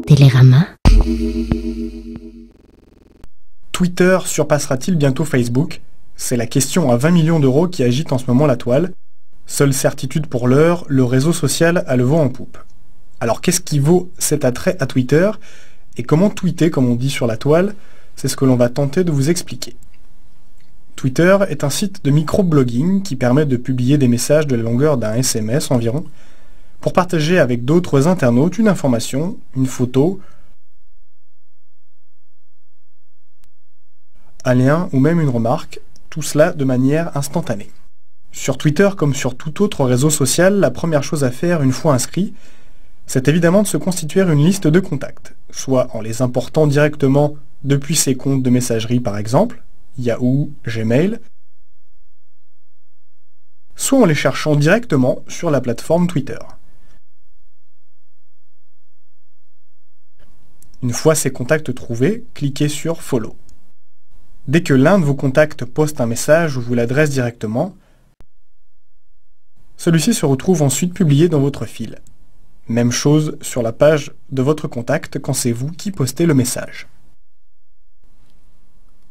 Télérama. Twitter surpassera-t-il bientôt Facebook? C'est la question à 20 millions d'euros qui agite en ce moment la toile. Seule certitude pour l'heure, le réseau social a le vent en poupe. Alors qu'est-ce qui vaut cet attrait à Twitter? Et comment tweeter, comme on dit sur la toile? C'est ce que l'on va tenter de vous expliquer. Twitter est un site de micro-blogging qui permet de publier des messages de la longueur d'un SMS environ, pour partager avec d'autres internautes une information, une photo, un lien ou même une remarque, tout cela de manière instantanée. Sur Twitter comme sur tout autre réseau social, la première chose à faire une fois inscrit, c'est évidemment de se constituer une liste de contacts, soit en les important directement depuis ses comptes de messagerie par exemple, Yahoo, Gmail, soit en les cherchant directement sur la plateforme Twitter. Une fois ces contacts trouvés, cliquez sur Follow. Dès que l'un de vos contacts poste un message ou vous l'adresse directement, celui-ci se retrouve ensuite publié dans votre fil. Même chose sur la page de votre contact quand c'est vous qui postez le message.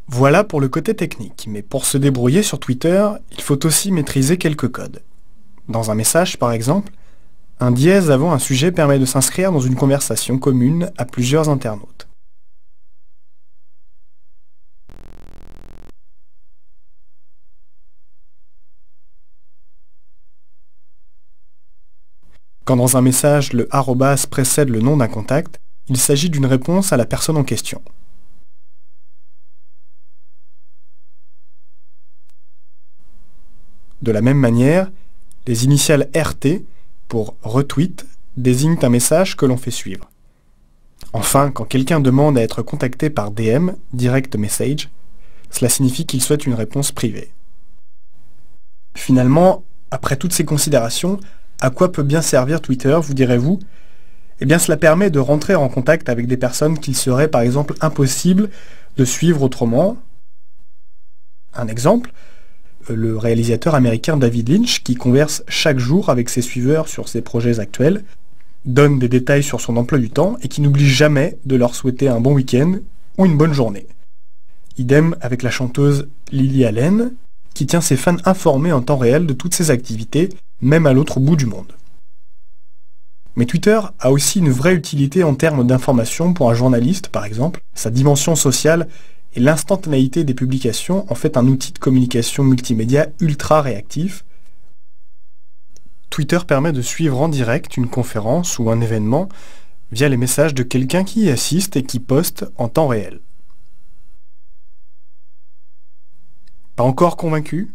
Voilà pour le côté technique, mais pour se débrouiller sur Twitter, il faut aussi maîtriser quelques codes. Dans un message, par exemple, un dièse avant un sujet permet de s'inscrire dans une conversation commune à plusieurs internautes. Quand dans un message, le arrobas précède le nom d'un contact, il s'agit d'une réponse à la personne en question. De la même manière, les initiales RT, pour retweet, désignent un message que l'on fait suivre. Enfin, quand quelqu'un demande à être contacté par DM, Direct Message, cela signifie qu'il souhaite une réponse privée. Finalement, après toutes ces considérations, à quoi peut bien servir Twitter, vous direz-vous? Eh bien, cela permet de rentrer en contact avec des personnes qu'il serait par exemple impossible de suivre autrement. Un exemple, le réalisateur américain David Lynch, qui converse chaque jour avec ses suiveurs sur ses projets actuels, donne des détails sur son emploi du temps et qui n'oublie jamais de leur souhaiter un bon week-end ou une bonne journée. Idem avec la chanteuse Lily Allen, qui tient ses fans informés en temps réel de toutes ses activités, même à l'autre bout du monde. Mais Twitter a aussi une vraie utilité en termes d'information pour un journaliste, par exemple. Sa dimension sociale et l'instantanéité des publications en fait un outil de communication multimédia ultra réactif. Twitter permet de suivre en direct une conférence ou un événement via les messages de quelqu'un qui y assiste et qui poste en temps réel. Pas encore convaincu?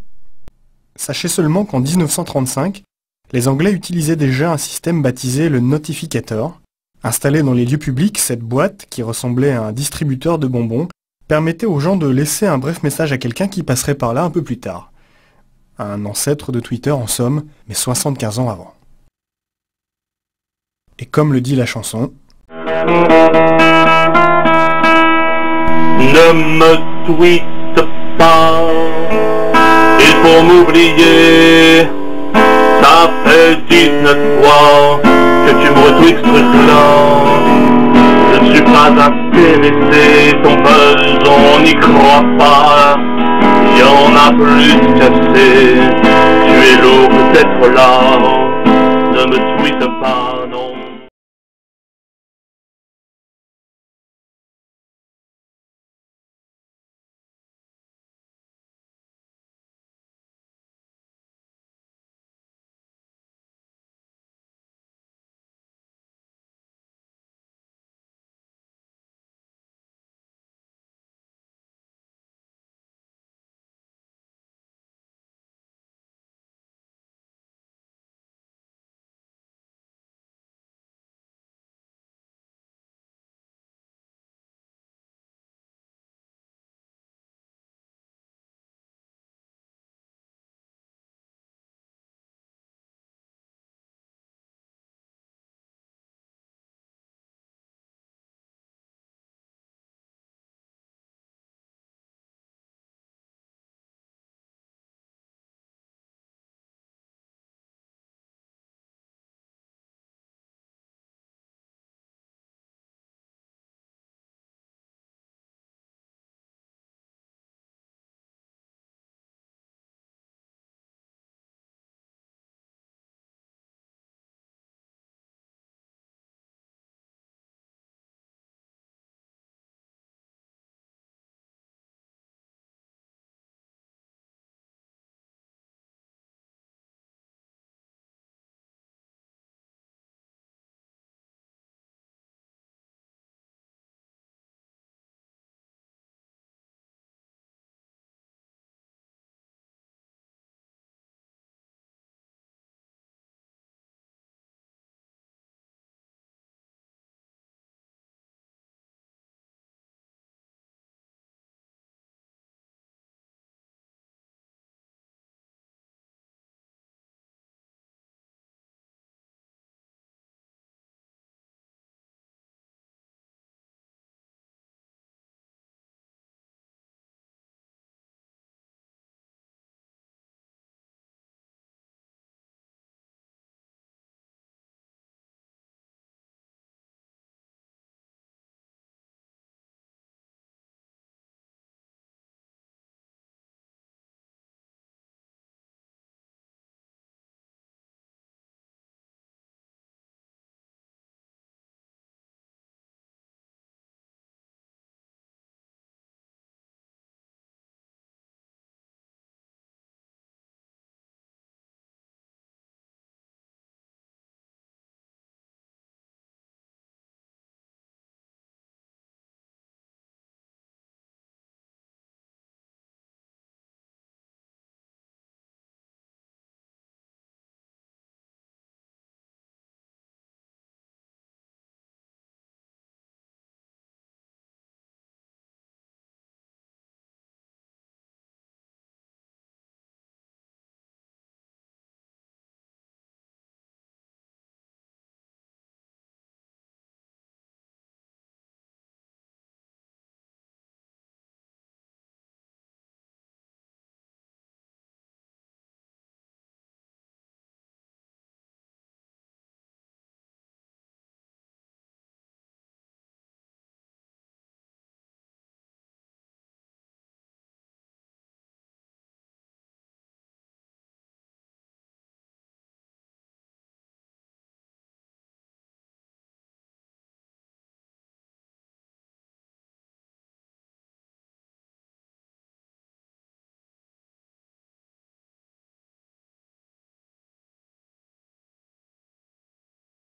Sachez seulement qu'en 1935, les Anglais utilisaient déjà un système baptisé le Notificator. Installé dans les lieux publics, cette boîte, qui ressemblait à un distributeur de bonbons, permettait aux gens de laisser un bref message à quelqu'un qui passerait par là un peu plus tard. Un ancêtre de Twitter en somme, mais 75 ans avant. Et comme le dit la chanson... Ne me tweete pas, il faut m'oublier. Ça fait 19 fois que tu me retweets ce truc-là. Je ne suis pas intéressé, ton buzz on n'y croit pas. Y en a plus qu'assez, tu es lourd d'être là. Ne me tweet